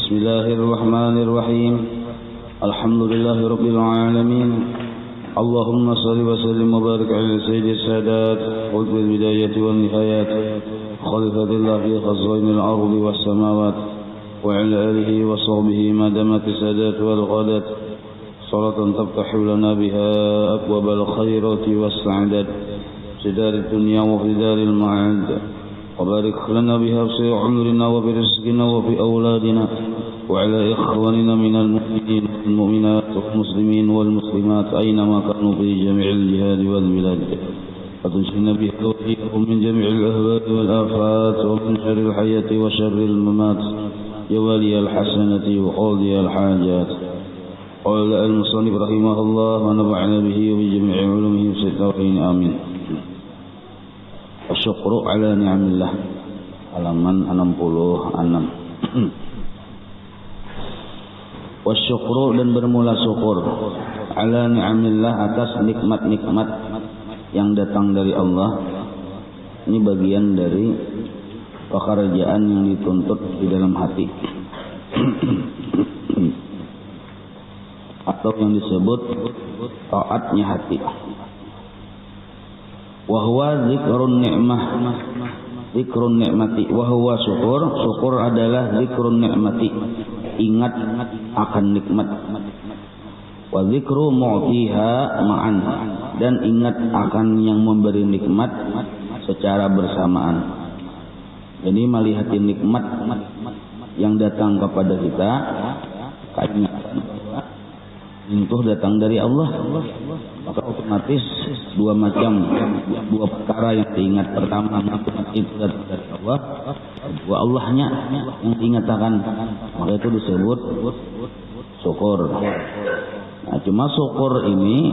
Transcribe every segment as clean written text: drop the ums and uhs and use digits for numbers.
بسم الله الرحمن الرحيم الحمد لله رب العالمين اللهم صل وسلم وبارك على سيد السادات قلب البداية والنهايات خليفة الله في خزائن الأرض والسماوات وعلى آله وصحبه ما دامت السادات والغادات صلاة تفتح لنا بها أبواب الخيرات والسعادات في دار الدنيا وفي دار المعاد وبارك لنا بها في عمرنا وفي رزقنا وفي أولادنا وعلى إخواننا من المؤمنين والمؤمنات والمسلمين والمسلمات أينما كانوا في جميع الجهاد والبلاد وتنجينا بها وإياهم من جميع الأهواء والآفات ومن شر الحياة وشر الممات يا والي الحسنة وقاضي الحاجات قال المصنف رحمه الله ونفعنا به وبجميع علومه في الدارين آمين. Asyukru ala ni'amillah halaman 66. Wasyukru dan bermula syukur ala ni'amillah atas nikmat-nikmat yang datang dari Allah. Ini bagian dari pekerjaan yang dituntut di dalam hati atau yang disebut taatnya hati. Wahwa zikrun ni'mah, zikrun ni'mati. Wahwa syukur adalah zikrun ni'mati, ingat akan nikmat. Wa zikru mu'tiha ma'an, dan ingat akan yang memberi nikmat secara bersamaan. Jadi melihat nikmat yang datang kepada kita, keingatan itu datang dari Allah, maka otomatis dua perkara yang diingat. Pertama, nikmat itu datang dari Allah. Kedua, Allahnya yang diingatkan, maka itu disebut syukur. Nah, cuma syukur ini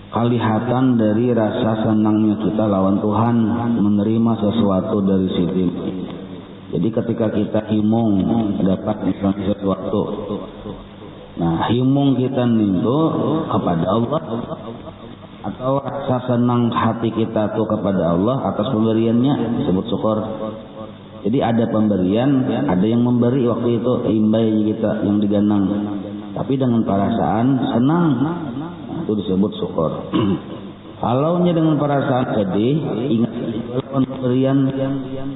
kelihatan dari rasa senangnya kita lawan Tuhan menerima sesuatu dari situ. Jadi ketika kita himung dapat sesuatu, nah himung kita itu kepada Allah, atau rasa senang hati kita tuh kepada Allah atas pemberiannya disebut syukur. Jadi ada pemberian, ada yang memberi waktu itu imbai kita yang diganang, tapi dengan perasaan senang, nah, itu disebut syukur. Kalau dengan perasaan sedih, ingat lawan pemberian,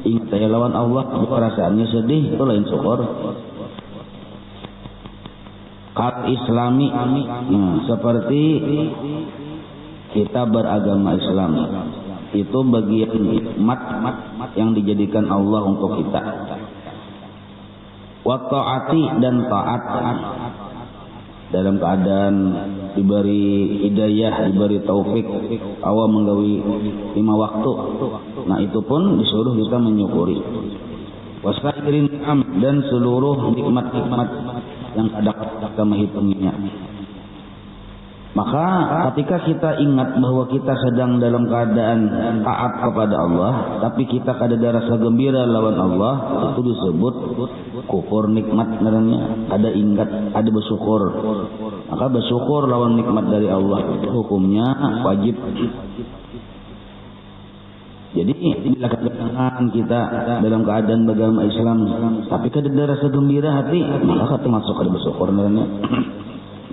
ingat saya lawan Allah, perasaannya sedih, itu lain syukur. Hak Islami, seperti kita beragama Islam, itu bagian nikmat yang dijadikan Allah untuk kita. Wa ta'ati, dan taat dalam keadaan diberi hidayah, diberi taufik, Allah menggawi 5 waktu. Nah itu pun disuruh kita menyukuri. Wasairin ni'am, dan seluruh nikmat-nikmat yang ada kita menghitunginya. Maka ketika kita ingat bahwa kita sedang dalam keadaan taat kepada Allah, tapi kita ada rasa gembira lawan Allah, itu disebut kufur nikmat namanya. Ada ingat, ada bersyukur. Maka bersyukur lawan nikmat dari Allah itu hukumnya wajib. Jadi bila kedatangan kita dalam keadaan beragama Islam, tapi ada rasa gembira hati, maka kita masuk ke bersyukur namanya.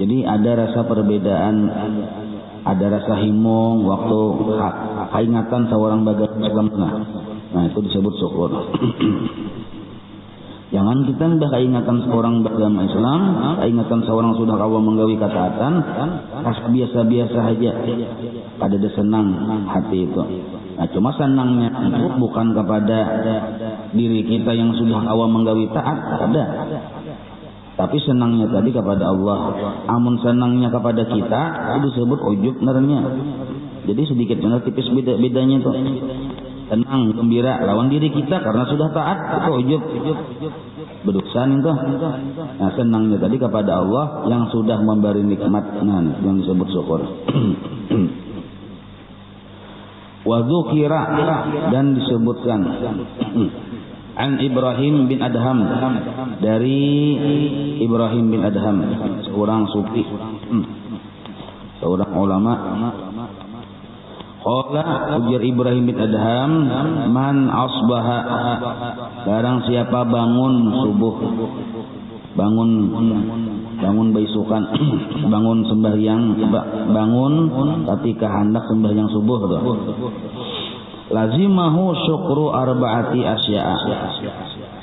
Jadi ada rasa perbedaan, ada rasa himung waktu keingatan seorang beragama Islam. Nah itu disebut syukur. Jangan kita mbah keingatan seorang beragama Islam, keingatan seorang sudah Allah menggawi ketaatan, rasa biasa-biasa saja, ada senang hati itu. Nah cuma senangnya itu bukan kepada diri kita yang sudah Allah menggawi taat, ada. Tapi senangnya tadi kepada Allah. Amun senangnya kepada kita, itu disebut ujub narnya. Jadi sedikit benar tipis bedanya itu. Senang, gembira lawan diri kita karena sudah taat, itu ujub. Berdusan itu. Nah senangnya tadi kepada Allah yang sudah memberi nikmat, nah yang disebut syukur. Wa dzukira, dan disebutkan an Ibrahim bin Adham, dari Ibrahim bin Adham, seorang sufi, seorang ulama. Qala ujar Ibrahim bin Adham, man asbaha, barang siapa bangun subuh, bangun baisukan, bangun sembahyang, bangun ketika hendak sembahyang subuh tuh. Lazimahu syukru arba'ati asya'a.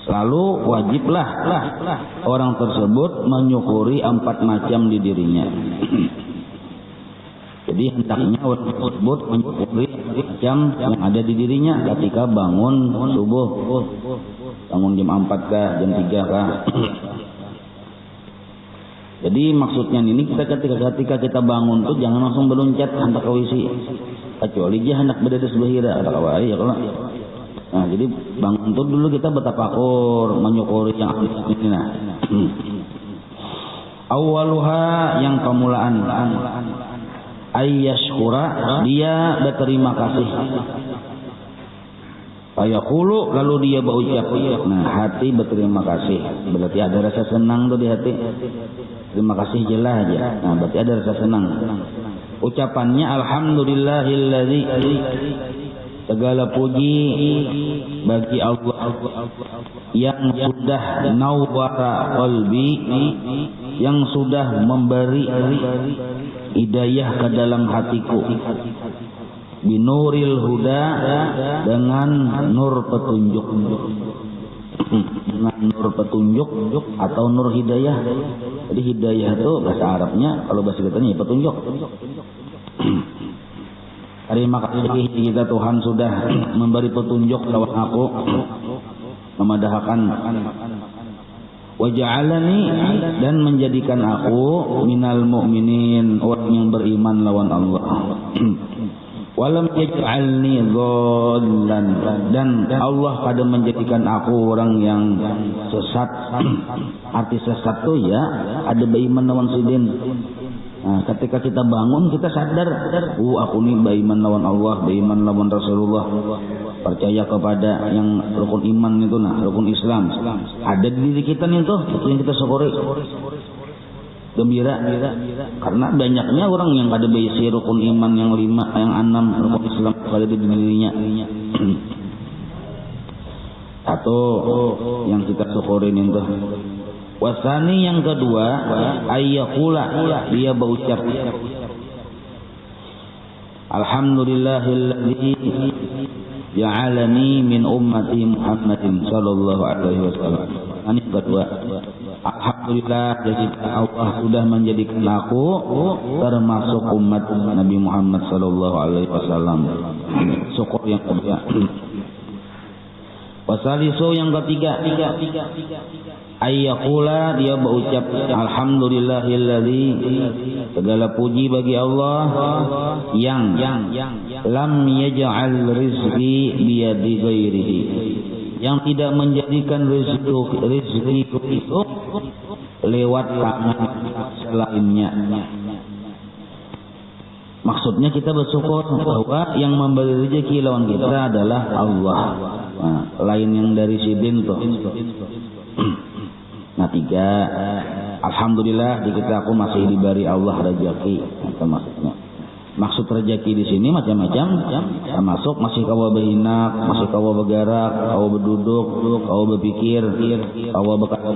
Lalu wajiblah orang tersebut menyukuri 4 macam di dirinya. Jadi hendaknya orang tersebut menyukuri macam yang ada di dirinya ketika bangun subuh. Bangun jam 4 kah, jam 3 kah. Jadi maksudnya ini ketika kita bangun tuh jangan langsung berloncat hendak ke WC. Kecuali dia hendak berdedes bahira atau apa ya kalau. Nah, jadi bangun tuh dulu kita bertafakur, menyukuri yang ada ini nah. Awaluha yang permulaan. Ayyashkura, dia berterima kasih. Fayaqulu, lalu dia berucap. Nah, hati berterima kasih. Berarti ada rasa senang tuh di hati. Terima kasih jelas aja. Nah, berarti ada rasa senang. Ucapannya alhamdulillahilladzi, segala puji bagi Allah yang sudah nawwara qalbi, yang sudah memberi hidayah ke dalam hatiku, binuril huda, dengan nur petunjuk, dengan nur petunjuk atau nur hidayah. Jadi hidayah itu bahasa Arabnya, kalau bahasa kitanya petunjuk. Terima kasih kita Tuhan sudah memberi petunjuk lewat aku, memadahkan. Waja'alani, dan menjadikan aku minal mu'minin, orang yang beriman lawan Allah. Walam yaj'alni dhallan, dan Allah pada menjadikan aku orang yang sesat. Arti sesat tuh ya ada beriman lawan sidin. Nah, ketika kita bangun kita sadar, aku nih beriman lawan Allah, beriman lawan Rasulullah, percaya kepada yang rukun iman itu, nah rukun Islam ada di diri kita nih tuh, itu yang kita syukuri, gembira, karena banyaknya orang yang ada bisi rukun iman yang 5, yang 6 rukun Islam ada di dirinya. Atau yang kita syukurin itu. Wasani yang kedua, ayyakula, dia berucap alhamdulillahilladzi ja'alani min ummati Muhammadin sallallahu alaihi wasallam. Ini kedua, alhamdulillah, jadi Allah sudah menjadikan aku termasuk umat Nabi Muhammad sallallahu alaihi wasallam. Syukur yang kedua. Wasalisu yang ketiga, ayyakula, dia berucap alhamdulillahilladzi, segala puji bagi Allah yang lam yaj'al rizqi biyadi ghairihi, yang tidak menjadikan rezeki itu lewat tangan selainnya. Maksudnya kita bersyukur bahwa yang memberi rezeki lawan kita adalah Allah. Nah, lain yang dari sidin tuh. Nah, 3, alhamdulillah di kita aku masih diberi Allah rezeki. Itu maksudnya. Maksud rezeki di sini macam-macam, termasuk masih kawa berhinak, masih kawa bergerak, kawa berduduk, kawa berpikir, kawa berkata.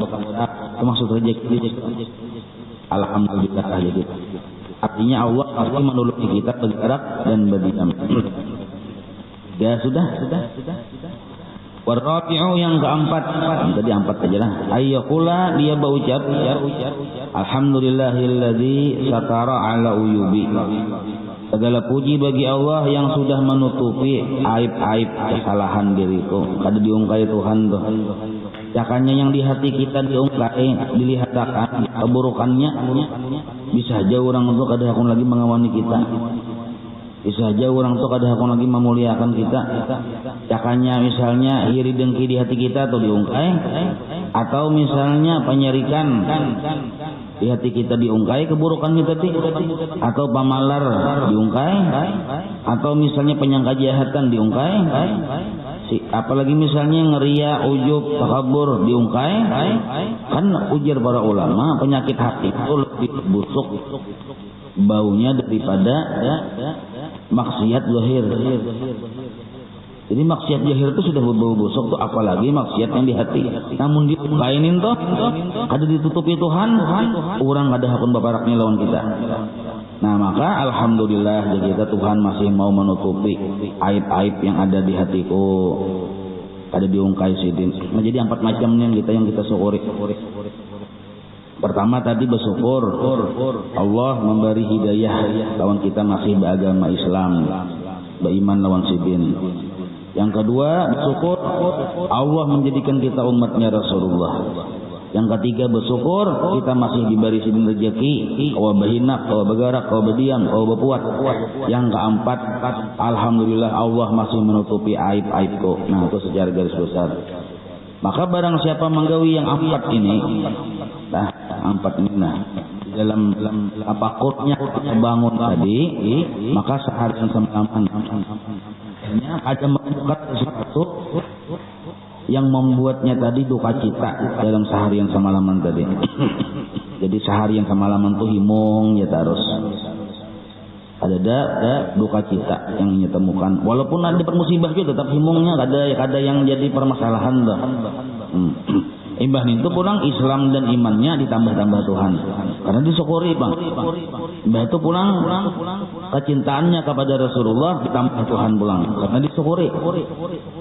Itu maksud rezeki. Alhamdulillah jadi. Artinya Allah pasti menolong kita bergerak dan berdiam. Ya sudah. Warabi'u yang keempat, tadi 4 aja lah. Ayyakula, dia berucap alhamdulillahilladzi satara ala uyubi, segala puji bagi Allah yang sudah menutupi aib-aib kesalahan diriku. Kada diungkai Tuhan tuh. Cakanya yang di hati kita diungkai, dilihatkan keburukannya. Bisa aja orang itu kada hakun lagi mengawani kita. Bisa aja orang itu kada hakun lagi memuliakan kita. Cakanya misalnya iri dengki di hati kita atau diungkai, atau misalnya penyerikan di hati kita diungkai keburukannya tadi, atau pamalar diungkai, atau misalnya penyangka jahatan diungkai, apalagi misalnya ngeria, ujub, takabur diungkai. Kan ujar para ulama penyakit hati itu lebih busuk baunya daripada maksiat zahir. Jadi maksiat zahir itu sudah berbau busuk tuh, apalagi maksiat yang di hati. Namun dilainin toh, kada ditutupi Tuhan, orang kada hakun baparaknya lawan kita. Nah maka alhamdulillah jadi kita Tuhan masih mau menutupi aib-aib yang ada di hatiku, kada diungkai sidin. Nah jadi 4 macam yang kita syukuri. Pertama tadi bersyukur Allah memberi hidayah lawan kita masih beragama Islam, beriman lawan sidin. Yang kedua bersyukur Allah menjadikan kita umatnya Rasulullah. Yang ketiga bersyukur kita masih diberi sidin rezeki, kawa bahinak, kawa bagarak, kawa bediam, kawa bepuat. Yang keempat alhamdulillah Allah masih menutupi aib-aibku. Nah itu secara garis besar. Maka barang siapa menggawi yang 4 ini, nah 4 ini dalam apa kotnya kita bangun tadi, maka seharian semalam ada membuat sesuatu yang membuatnya tadi duka cita dalam seharian semalaman tadi. Jadi seharian semalaman tuh himung ya terus ada duka cita yang ditemukan. Walaupun ada musibah juga tetap himungnya ada yang jadi permasalahan dah. Imbah itu pulang Islam dan imannya ditambah-tambah Tuhan. Karena disyukuri bang. Imbah itu pulang kecintaannya kepada Rasulullah ditambah Tuhan pulang. Karena disyukuri.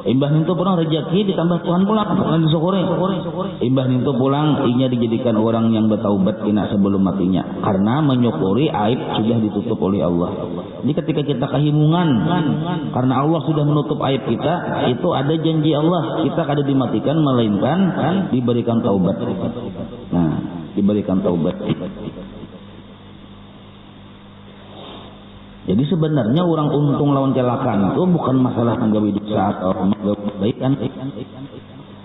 Imbah itu pulang rezeki ditambah Tuhan pulang. Karena disyukuri. Imbah itu pulang inya dijadikan orang yang bertaubat kena sebelum matinya. Karena menyukuri aib sudah ditutup oleh Allah. Jadi ketika kita kehimungan karena Allah sudah menutup aib kita, itu ada janji Allah kita kada dimatikan melainkan diberikan taubat. Nah, diberikan taubat. Jadi sebenarnya orang untung lawan celakaan itu bukan masalah menggawi dosa atau menggawi kebaikan.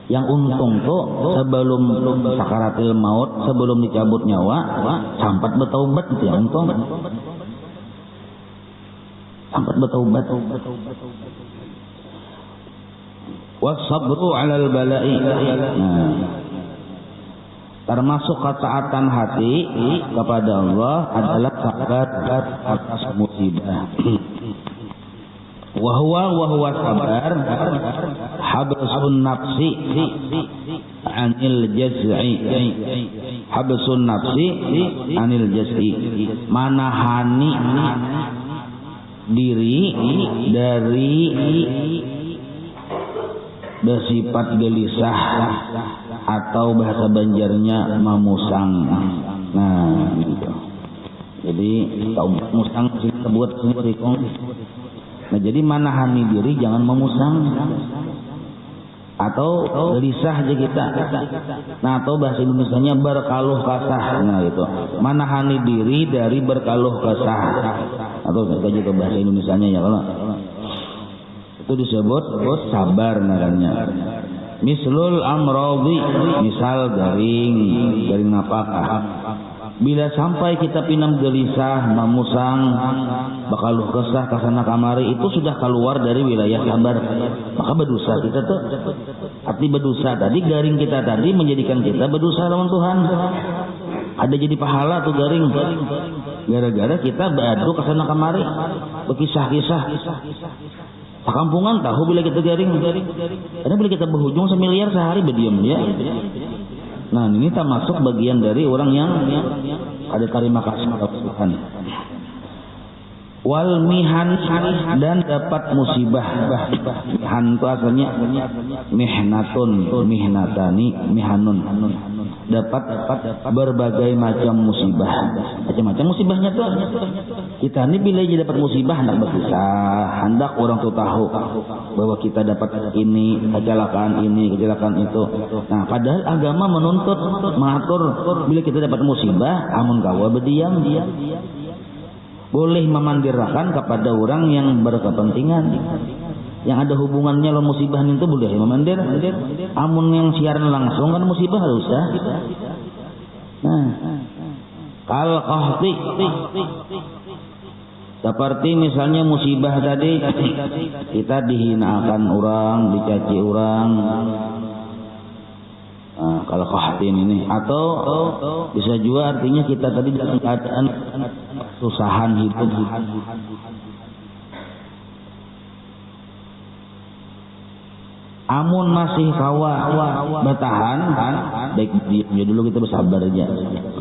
Yang untung tuh sebelum sakaratil maut, sebelum dicabut nyawa, sampat bertaubat itu yang untung. Sampat bertaubat. Wasabru 'alal bala'i. Nah, termasuk ketaatan hati kepada Allah adalah sabar atas musibah. Wa huwa sabar habsun nafsi anil jaz'i. Habsun nafsi anil jaz'i. Manahani diri dari bersifat gelisah atau bahasa Banjarnya memusang. Nah, gitu. Jadi musang disebut ikong. Nah, jadi manahani diri jangan memusang atau gelisah aja kita. Nah, atau bahasa Indonesianya berkaluh kesah. Nah, itu. Manahani diri dari berkaluh kesah. Atau kayak gitu bahasa Indonesianya ya kalau itu disebut sabar namanya. Mislul amradi, misal garing apakah? Bila sampai kita pinam gelisah, memusang, bakaluh kesah kasana kamari, itu sudah keluar dari wilayah sabar. Maka berdosa kita tuh. Arti berdosa tadi garing kita tadi menjadikan kita berdosa lawan Tuhan. Ada jadi pahala tuh garing. Gara-gara kita beradu kasana kamari, berkisah-kisah. Pakampungan tahu bila kita garing. Karena bila kita berhujung semiliar sehari berdiam ya. Nah ini termasuk bagian dari orang yang ada terima kasih kepada Tuhan. Wal mihan dan dapat musibah. Mihan itu asalnya mihnatun, mihnatani, mihanun. Dapat berbagai macam musibah. Macam-macam musibahnya tuh. Kita ini bila dapat musibah hendak berkisah, hendak orang tuh tahu bahwa kita dapat ini, kecelakaan itu. Nah, padahal agama menuntut, mengatur bila kita dapat musibah, amun kawa berdiam. Boleh memandirakan kepada orang yang berkepentingan, yang ada hubungannya lo musibah itu boleh memandir. Amun yang siaran langsung kan musibah usah. Nah, kal qahti seperti misalnya musibah tadi kita dihinakan orang, dicaci orang. Nah, kalau qahtin ini atau bisa juga artinya kita tadi dalam keadaan susahan hidup. Amun masih kawa bertahan, baik diamnya dulu, kita bersabar aja.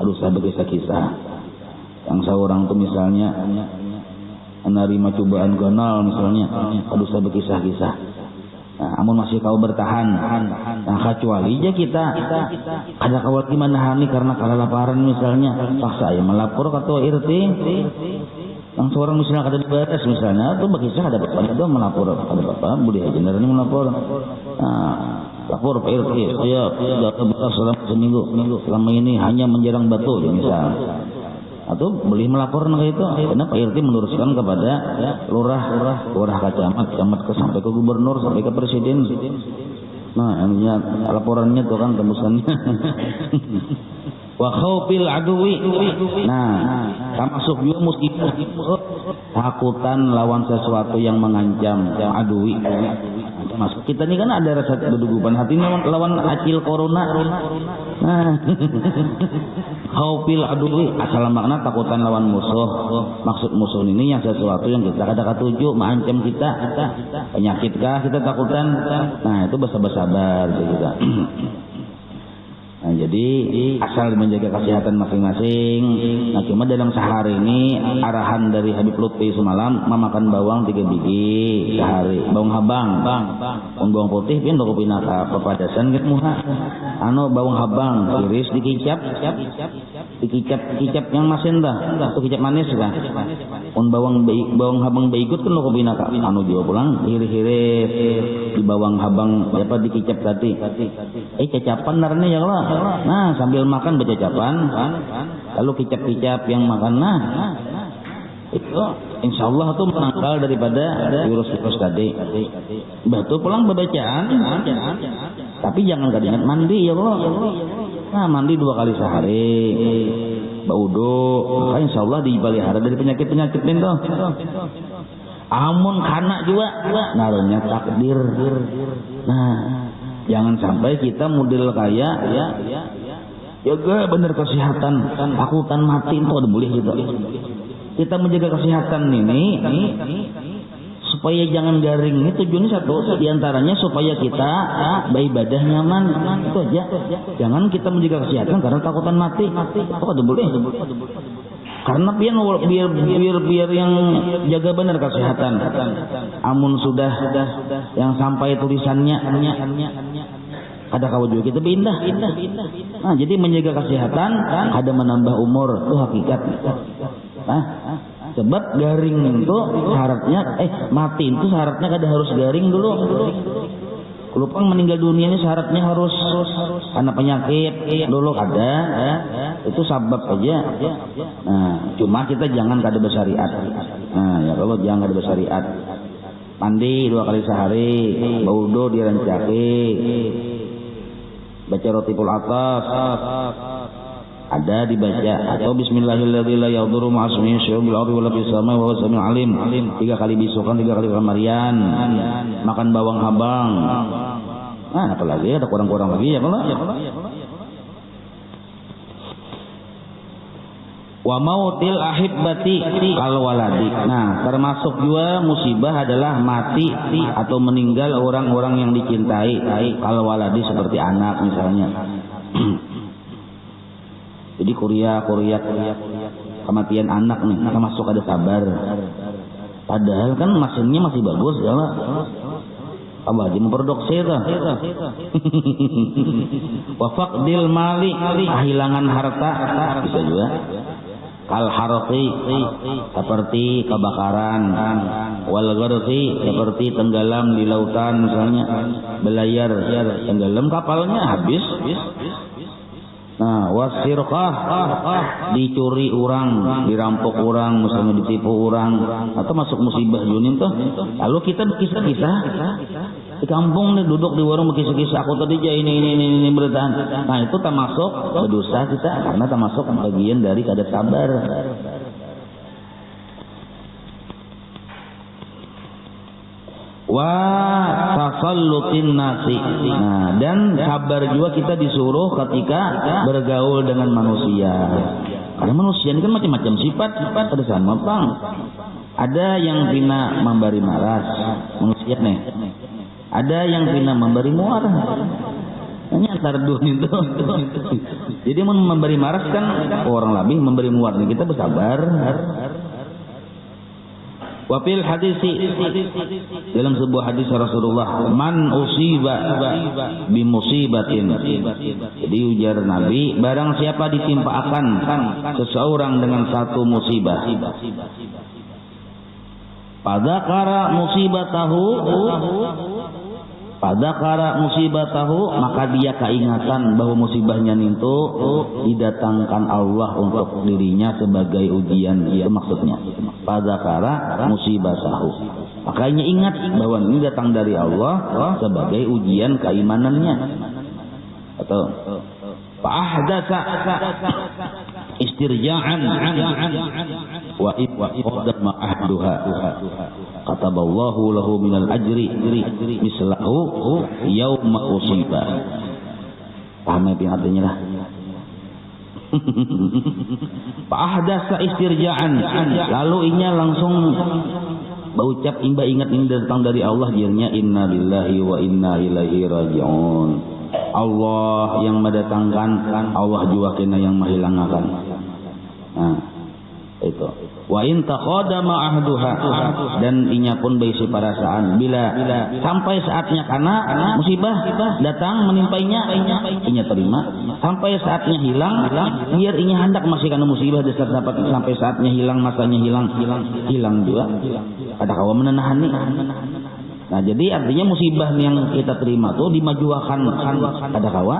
Aduh, saya berkisah-kisah. Yang seorang tuh misalnya menerima cobaan ganal misalnya, aduh saya berkisah-kisah. Nah, amun masih kau bertahan, nah kecuali aja kita ada kawat gimana hani karena kelelaparan misalnya, paksa ya melapor ke ketua RT. Yang seorang misalnya kada dibatas misalnya, atau berkisah ada bapak itu melapor, ada bapak Budi Haji ini melapor. Nah, lapor Pak RT, saya tidak beras selama seminggu, selama ini hanya menjarang batu ya misal. Atau boleh melapor ke itu, karena Pak RT meneruskan kepada lurah camat ke sampai ke gubernur, sampai ke presiden. Nah, ininya laporannya tuh kan tembusannya. Wa khaufil aduwi. Nah, termasuk juga musibah takutan lawan sesuatu yang mengancam, aduwi. Masuk kita ini kan ada rasa berdugupan hati lawan acil corona. Nah, khaufil aduwi asal makna takutan lawan musuh. Maksud musuh ini yang sesuatu yang kita kada katuju mengancam kita. Penyakitkah kita takutan? Nah, itu bersabar kita. Nah, jadi asal menjaga kesehatan masing-masing. Nah, cuma dalam sehari ini arahan dari Habib Lutfi semalam memakan bawang 3 biji sehari, bawang habang, bawang putih pin doko pinaka pepadasan gitu muha. Bawang habang iris dikicap yang masin dah, atau kicap manis kah? Bawang habang baikut kan doko pinaka. Juga pulang iris-iris di bawang habang apa dikicap tadi. Cacapan narnya ya Allah. Nah, sambil makan bercacapan, lalu kicap-kicap yang makan. Nah, itu insya Allah itu menangkal daripada virus-virus tadi. Betul pulang bacaan, tapi jangan kadang mandi ya Allah. Nah, mandi 2 kali sehari, baudo, maka insya Allah dipelihara dari penyakit-penyakit itu. Amun kana juga, naruhnya takdir. Nah, jangan sampai kita model kaya jaga bener kesehatan, takutan mati itu ada boleh gitu. Kita menjaga kesehatan ini supaya jangan garing. Ini tujuannya satu, diantaranya supaya kita beribadah nyaman, itu aja. Jangan kita menjaga kesehatan karena takutan mati. Itu ada boleh. Karena biar yang jaga benar kesehatan. Amun sudah yang sampai tulisannya ada kawat juga kita pindah. Nah, jadi menjaga kesehatan ada menambah umur, itu hakikat. Sebab garing itu syaratnya mati itu syaratnya kada harus garing dulu. Kelupang meninggal dunia ini syaratnya harus karena penyakit dulu ada, itu sabab aja. Nah, cuma kita jangan kada bersariat. Nah, ya kalau jangan kada bersariat. Mandi 2 kali sehari, baudo dirancaki, baca rotipul atas, ada dibaca atau bismillahirrahmanirrahim la yadurru ma'asmihi syai'un bil ardi wala fis samai wa huwa samiul alim. 3 kali bisukan, 3 kali kamarian, makan bawang habang. Nah, apalagi ada kurang-kurang lagi ya kalau. Wa mautil ahibbati kal waladi. Nah, termasuk juga musibah adalah mati atau meninggal orang-orang yang dicintai, kal waladi seperti anak misalnya. Jadi kuriat kematian anak nih, termasuk ada sabar. Padahal kan mesinnya masih bagus ya lah. Abah Haji memproduksi itu. Wafaqdil mali, kehilangan harta bisa juga. Kal harqi seperti kebakaran, wal gharqi seperti tenggelam di lautan misalnya, belayar tenggelam kapalnya habis. Nah, wasirqah dicuri orang, dirampok orang, misalnya ditipu orang, atau masuk musibah dunia tuh. Lalu kita kisah-kisah di kampung nih, duduk di warung berkisah-kisah, aku tadi aja ini bertahan. Nah, itu termasuk dosa kita karena termasuk bagian dari kada sabar. Wa tasallutin nasi. Nah, dan sabar juga kita disuruh ketika bergaul dengan manusia. Karena manusia ini kan macam-macam sifat ada sama bang. Ada yang pina memberi maras manusia nih. Ada yang pina memberi muar. Hanya antara dua itu. Jadi memberi maras kan orang lebih memberi muar. Kita bersabar. Wafil hadisi dalam sebuah hadis Rasulullah, man usiba bimusibatin. Jadi ujar Nabi, barang siapa ditimpakan seseorang dengan satu musibah, pada kara musibatahu, maka dia keingatan bahwa musibahnya itu didatangkan Allah untuk dirinya sebagai ujian. Itu maksudnya. Pada kara musibatahu, makanya ingat bahwa ini datang dari Allah sebagai ujian keimanannya. Atau fa'ahdasa istirja'an wa iqdama ahduha kataballahu lahu minal ajri mislahu yauma usiba. Paham ya artinya lah. Fa'ahdasa istirja'an, lalu inya langsung berucap imba ingat ini datang dari Allah, jirnya inna lillahi wa inna ilaihi raji'un. Allah yang mendatangkan, Allah juga kena yang menghilangkan. Nah, itu. Wa in taqadama ahduha, dan inya pun berisi perasaan bila sampai saatnya karena musibah datang menimpainya, inya terima. Sampai saatnya hilang, biar inya hendak masih karena musibah dasar dapat sampai saatnya hilang, masanya hilang juga. Ada kawan menenahani. Nah, jadi artinya musibah yang kita terima tuh dimajuakan kada kawa,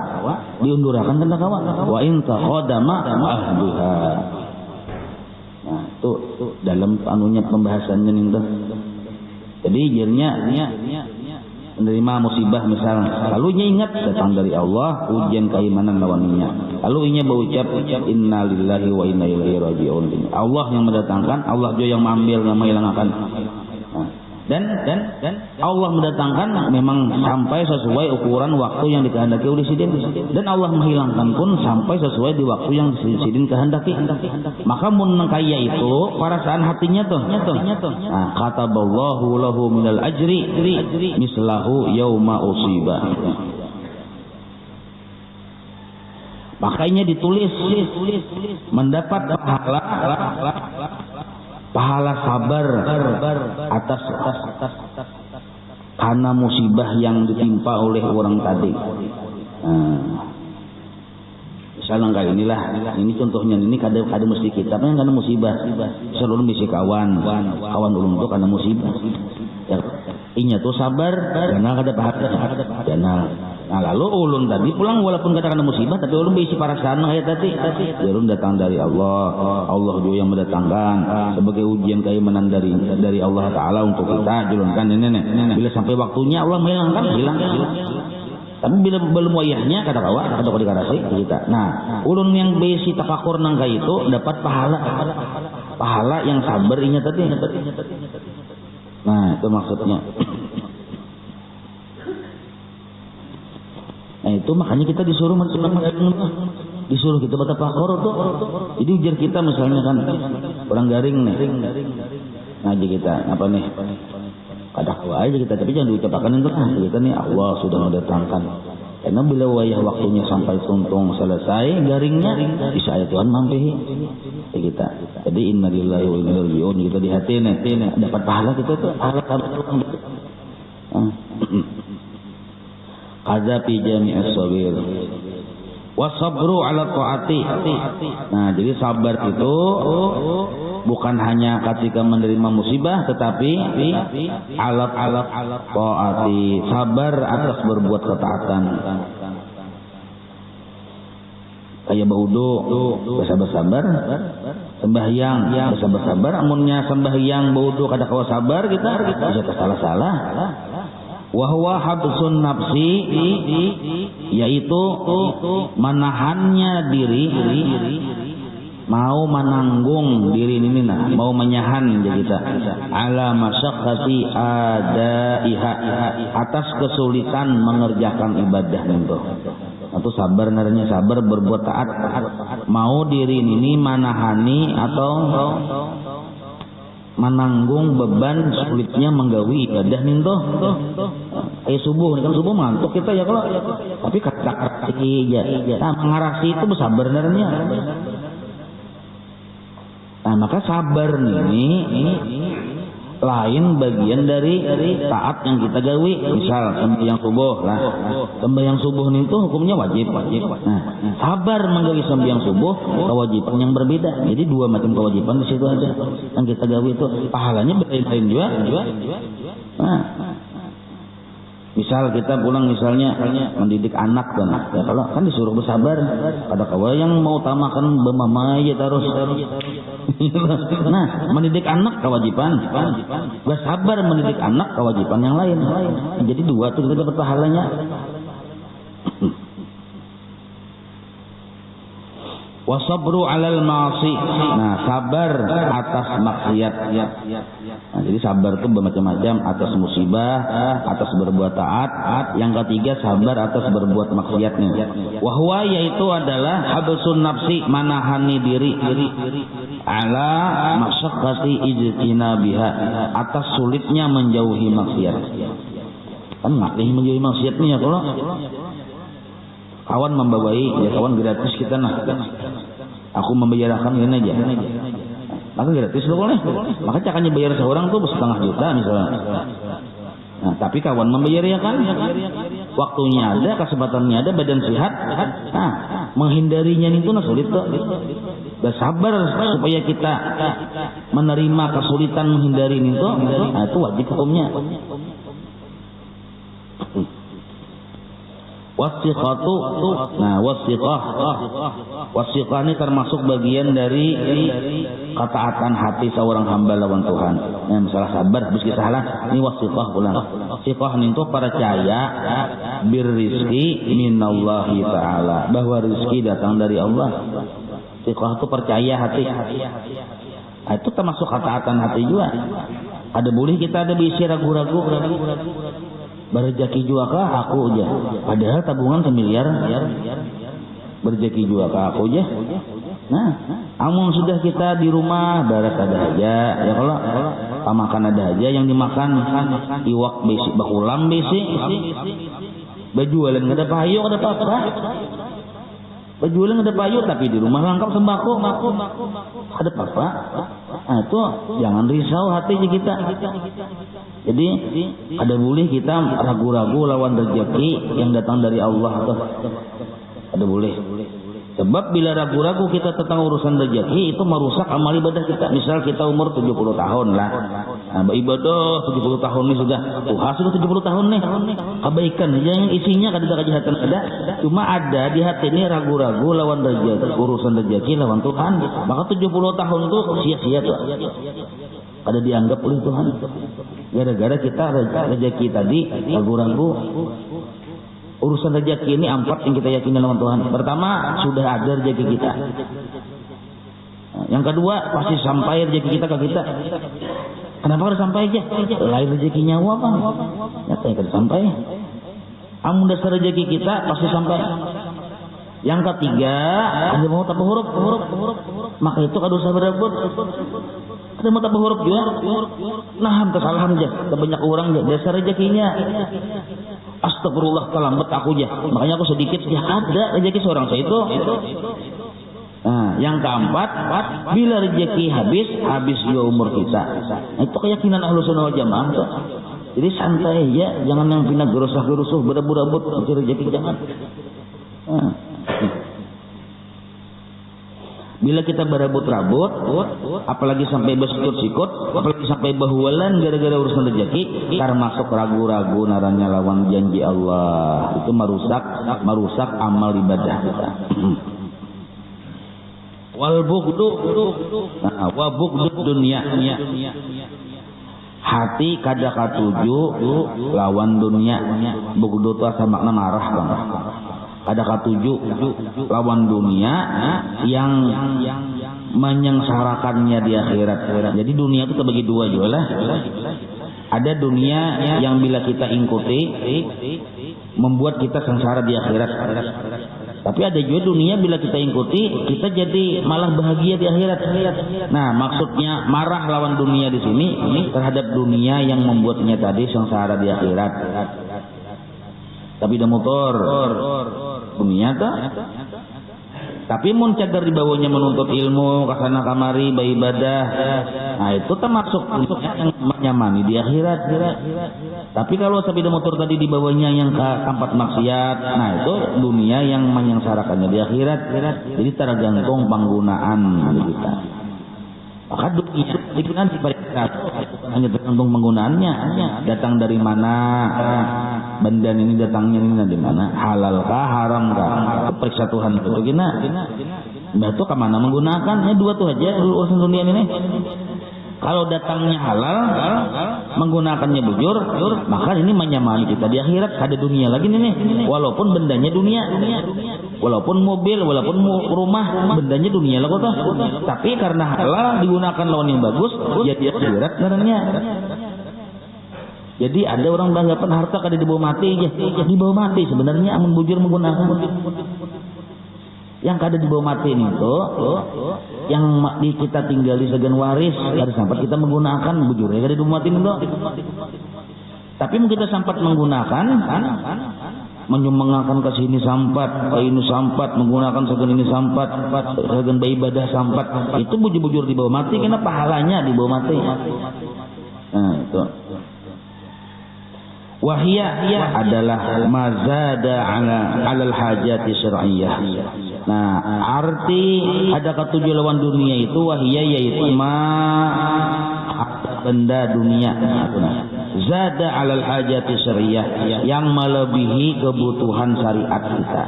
diundurakan kada kawa. Wa in taqadama ahduha. Nah, itu dalam anunya pembahasannya nih. Jadi jadinya menerima musibah misalnya, lalu ingat datang dari Allah, ujian keimanan lawannya. Lalu inya berucap inna lillahi wa inna ilaihi raji'un. Allah yang mendatangkan, Allah juga yang mengambil, yang menghilangkan. Dan Allah mendatangkan memang sampai sesuai ukuran waktu yang dikehendaki oleh sidin, dan Allah menghilangkan pun sampai sesuai di waktu yang sidin kehendaki. Maka mun kaya itu perasaan hatinya tuh. Nah, kataballahu lahu minal ajri mislahu yauma usiba. Makanya ditulis mendapat pahala sabar atas karena musibah yang ditimpa oleh orang tadi. Misalnya kayak inilah, ini contohnya, ini kada mesti kita, tapi karena musibah. Selalu mesti kawan ulun tuh karena musibah. Ya, inya tuh sabar karena kada pahala. Nah, lalu ulun tadi pulang walaupun katakan musibah, tapi ulun berisi perasaan kayak tadi. Ulun datang dari Allah, Allah juga yang mendatangkan sebagai ujian keimanan dari Allah Taala untuk kita. Ulun kan ini. Bila sampai waktunya Allah menghilangkan, hilang. Tapi bila belum wayahnya kada dikarasi kita. Nah, ulun yang berisi tafakur nangka itu dapat pahala yang sabar inya tadi. Nah, itu maksudnya. Nah, itu makanya kita disuruh kita baca pakor tuh. Jadi ujar kita misalnya kan orang garing nih. Ngaji kita apa nih? Kadang aja kita, tapi jangan diucapkan itu kita nih Allah sudah mendatangkan. Karena bila wayah waktunya sampai tuntung selesai garingnya, bisa ya Tuhan mampihi kita. Jadi innalillahi wa inna ilaihi raji'un, kita di hati nih dapat pahala kita tuh, pahala ada fi jami'is sabir wasabru ala ta'ati. Nah, jadi sabar itu bukan hanya ketika menerima musibah, tetapi alat ta'ati, sabar atas berbuat ketaatan. Kayak berwudu bersabar, sembahyang bersabar, amunnya sembahyang berwudu kada kawa sabar kita bisa salah. Wahwa habsun nafsi, yaitu menahannya diri, mau menanggung diri ini mau menyahan kita ala masyaqqati adaiha, atas kesulitan mengerjakan ibadah itu. Atau sabar ngarannya, sabar berbuat taat, mau diri ini menahani atau menanggung beban sulitnya menggawi ibadah nih toh. Subuh kan subuh mantuk kita ya kalau tapi kata ya. Nah, mengarasi itu bersabar sebenarnya. Nah, maka sabar nih lain bagian dari taat yang kita gawi. Misal sembahyang subuh lah. Sembahyang subuh itu hukumnya wajib. Nah, sabar menggawi sembahyang subuh kewajiban yang berbeda. Jadi dua macam kewajiban di situ ada. Yang kita gawi itu pahalanya beda-beda juga. Nah, misal kita pulang misalnya mendidik anak kan, ya kalau kan disuruh bersabar, ada kawan yang mau utamakan bemamaya terus. Nah, mendidik anak kewajiban, bersabar mendidik anak kewajiban yang lain. Jadi dua tuh kita dapat pahalanya. Wasabru alal ma'asi. Nah, sabar atas maksiat. Nah, jadi sabar itu bermacam-macam, atas musibah, atas berbuat taat. Yang ketiga sabar atas berbuat maksiatnya. Wahwa yaitu adalah habsun nafsi, manahani diri ala masyaqqati ijtinabiha, atas sulitnya menjauhi maksiat. Kan ngatih menjauhi maksiatnya kalau kawan membawai, ya kawan gratis kita nah. Aku membayarkan ini aja. Maka gratis lo boleh. Maka caranya bayar seorang tuh 1,5 juta misalnya. Nah, tapi kawan membayar ya kan. Waktunya ada, kesempatannya ada, badan sehat. Nah, menghindarinya itu nah sulit tuh. Bersabar supaya kita menerima kesulitan menghindari itu. Nah, itu wajib hukumnya. Wasiqatu. Nah, wasiqah ini termasuk bagian dari ketaatan hati seorang hamba lawan Tuhan. Nah, masalah sabar habis kita salah, ini wasiqah ulang. Wasiqah itu percaya birrizqi minallahi ta'ala, bahwa rezeki datang dari Allah. Wasiqah itu percaya hati. Nah, itu termasuk ketaatan hati juga. Ada boleh kita ada bisi ragu-ragu. Berjaki juga kah aku aja, padahal tabungan 1 miliar. Berjaki juga kah aku aja. Nah, amun sudah kita di rumah beres ada aja, ya kalau makan ada aja yang dimakan, iwak besi, bakulam besi, bajualan nggak ada payu, nggak ada apa-apa. Bajualan nggak ada payu, tapi di rumah lengkap sembako, ada apa-apa. Nah, itu jangan risau hati kita. Jadi ada boleh kita ragu-ragu lawan rezeki yang datang dari Allah tuh. Ada boleh. Sebab bila ragu-ragu kita tentang urusan rezeki itu merusak amal ibadah kita. Misal kita umur 70 tahun lah. Nah, ibadah 70 tahun ini sudah. Tuhan sudah 70 tahun nih. Kebaikan yang isinya kada kejahatan ada. Cuma ada di hati ini ragu-ragu lawan rezeki, urusan rezeki lawan Tuhan. Maka 70 tahun itu sia-sia tuh. Ada dianggap oleh Tuhan. Gara-gara kita rezeki tadi ragu-ragu. Urusan rezeki ini 4 yang kita yakini lawan Tuhan. Pertama, sudah ada rezeki kita. Yang kedua, pasti sampai rezeki kita ke kita. Kenapa harus sampai aja? Lain rezeki nyawa apa? Nyata yang sampai. Amun dasar rezeki kita pasti sampai. Yang ketiga, ada mau tak huruf. Maka itu kada usah berebut. Ada mau tak huruf juga. Nah, kesalahan aja. Banyak orang aja dasar rezekinya. Astagfirullah terlambat aku aja. Makanya aku sedikit ya ada rezeki seorang saya itu. Nah, yang keempat, bila rezeki habis juga umur kita. Nah, itu keyakinan Ahlus Sunnah wal Jamaah tuh. Jadi santai ya, jangan yang pindah gerusah-gerusuh berebut-rebut mencari rezeki jangan. Nah. Bila kita berebut-rebut, apalagi sampai bersikut-sikut, apalagi sampai bahualan gara-gara urusan rezeki, termasuk ragu-ragu naranya lawan janji Allah. Itu merusak amal ibadah kita. Wal bughdu, wa bughdu dunia. Hati kada katuju lawan dunia. Bughdu itu asal makna marah bang. Ada katuju lawan dunia yang menyengsarakannya di akhirat. Jadi dunia itu terbagi dua juga lah. Ada dunia yang bila kita ikuti membuat kita sengsara di akhirat. Tapi ada juga dunia bila kita ikuti, kita jadi malah bahagia di akhirat. Nah, maksudnya marah lawan dunia di sini terhadap dunia yang membuatnya tadi sengsara di akhirat. Tapi dah motor dunia tak. Tapi mun cagar di bawahnya menuntut ilmu, kasana kamari, beribadah. Nah, itu termasuk yang menyamani di akhirat. Tapi kalau sepeda motor tadi di bawahnya yang tempat maksiat, nah itu dunia yang menyengsarakannya di akhirat. Jadi tergantung penggunaan kita. Maka dunia itu kan hanya tergantung penggunaannya. Datang dari mana? Benda ini datangnya ini dari mana? Halalkah, haramkah? Periksa Tuhan itu gina. Nah itu kemana menggunakannya? Dua tuh aja urusan dunia ini. Kalau datangnya halal, menggunakannya bujur, maka ini menyamai kita di akhirat. Ada dunia lagi nih, walaupun bendanya dunia, walaupun mobil, walaupun rumah, bendanya dunia lah kok. Tapi karena halal digunakan lawan yang bagus, jadi akhirat karena. Jadi ada orang banggapan harta kada dibawa mati aja, dibawa mati sebenarnya amun bujur menggunakan. Yang kada dibawa mati ini tuh, yang kita tinggali segan waris, kada sempat kita menggunakan bujurnya kada dibawa mati itu. Tapi kita sempat menggunakan, menyumbangkan ke sini sampat, ke ini sampat, menggunakan segan ini sampat, segan beribadah sampat, itu bujur-bujur dibawa mati, karena pahalanya dibawa mati. Nah itu. Wahia adalah mazada alal hajati syar'iyyah. Nah, arti ada ketujuh lawan dunia itu wahia yaitu benda dunia. Zada alal hajati syar'iyyah yang melebihi kebutuhan syariat kita.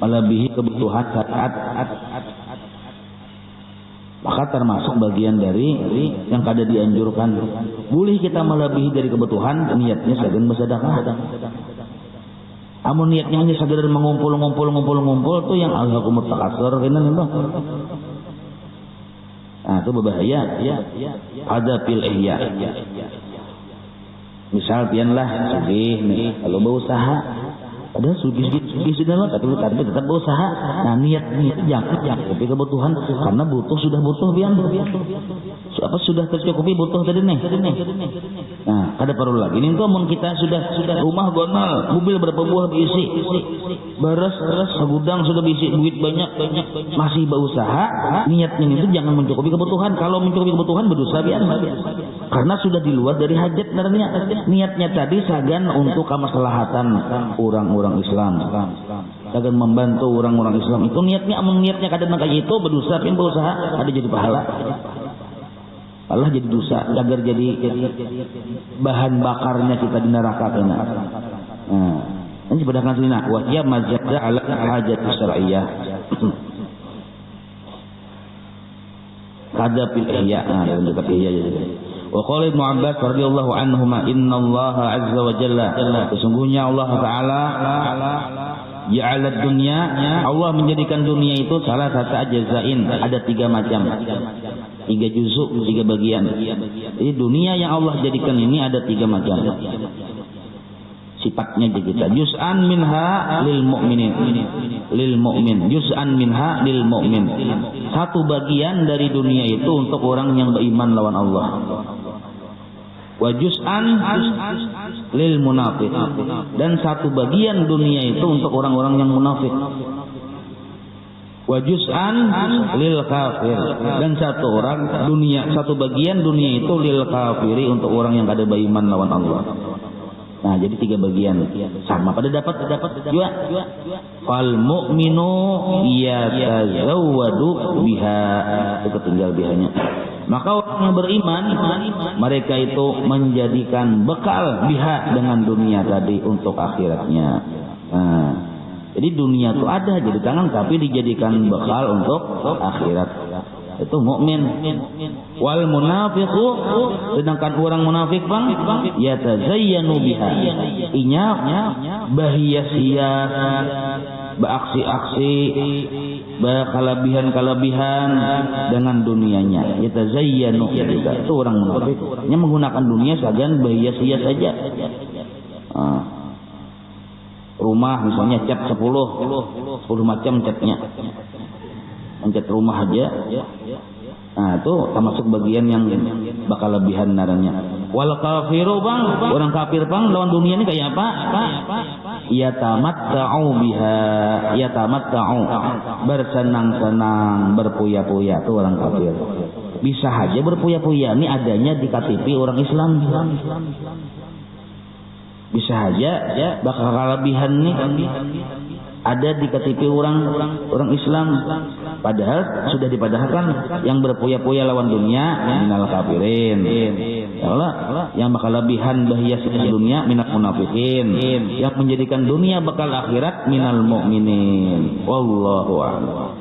Melebihi kebutuhan syariat. Maka termasuk bagian dari yang kada dianjurkan. Boleh kita melebihi dari kebutuhan, niatnya segan bersedekah. Amun niatnya hanya sekedar mengumpul tuh yang alhaqumut takatsur kena itu. Nah, itu berbahaya. Ada fil ihya. Misal pianlah sugih nih, kalau berusaha padahal sugih sudah lah, tapi tetap berusaha. Nah niatnya jangan tapi kebutuhan karena sudah butuh pian. Sudah tercukupi butuh tadi nih. Nah kada perlu lagi. Ini tuh mun kita sudah rumah gonal, mobil berapa buah diisi, beres segudang sudah diisi, duit banyak masih berusaha. Niatnya itu jangan mencukupi kebutuhan. Kalau mencukupi kebutuhan berdosa pian. Karena sudah di luar dari hajat niatnya tadi sagan untuk kemaslahatan orang-orang Islam. Sagan membantu orang-orang Islam. Itu niatnya kadang kayak itu berdosa pin berusaha ada jadi pahala. Allah jadi dosa, agar jadi bahan bakarnya kita di neraka kena. Nah, ini padahal sini wa ya mazada ala hajat syar'iyyah. Kada fil ihya, dalam kitab ihya jadi. Wa qala Ibnu Abbas radhiyallahu anhuma innallaha azza wa jalla, sesungguhnya Allah taala ja'ala dunya, Allah menjadikan dunia itu salah satu ajzain, ada 3 macam. 3 juzuk, 3 bagian. Jadi dunia yang Allah jadikan ini ada 3 macam. Sifatnya kita. Juz'an minha lil mu'min. Juz'an minha lil mu'min. Satu bagian dari dunia itu untuk orang yang beriman lawan Allah. Wa juz'an lil munafiq. Dan satu bagian dunia itu untuk orang-orang yang munafik. Wa juz'an lil kafir. Dan satu bagian dunia itu lil kafiri untuk orang yang kada beriman lawan Allah. Nah, jadi 3 bagian. Sama pada dapat juga. Fal mu'minu yatazawwadu biha. Itu tinggal bihanya. Maka orang yang beriman mereka itu menjadikan bekal biha dengan dunia tadi untuk akhiratnya. Nah, jadi dunia itu ada jadi tangan tapi dijadikan bekal untuk akhirat. Itu mukmin. Wal munafiqu, sedangkan orang munafik bang yatazayyanu biha. Inya bahia-sia, beraksi-aksi, berkelebihan dengan dunianya. Yatazayyanu juga. Itu orang munafik. Nya menggunakan dunia sagan bahia-sia saja. rumah misalnya cat 10 macam catnya, mencat rumah aja. Nah itu termasuk bagian yang bakal lebihan naranya. Wal kafiru bang, orang kafir bang lawan dunia ini kayak apa? Yatamatta'u biha, yatamatta'u, bersenang-senang, berpuya-puya, itu orang kafir. Bisa aja berpuya-puya, ini adanya di KTP orang Islam. Bisa aja bakal kelebihan nih ada di KTP orang Islam, padahal sudah dipadahkan yang berpuya-puya lawan dunia minal kafirin. Allah yang bakal lebihan bahaya di dunia minal munafikin, yang menjadikan dunia bakal akhirat minal mu'minin. Wallahu a'lam.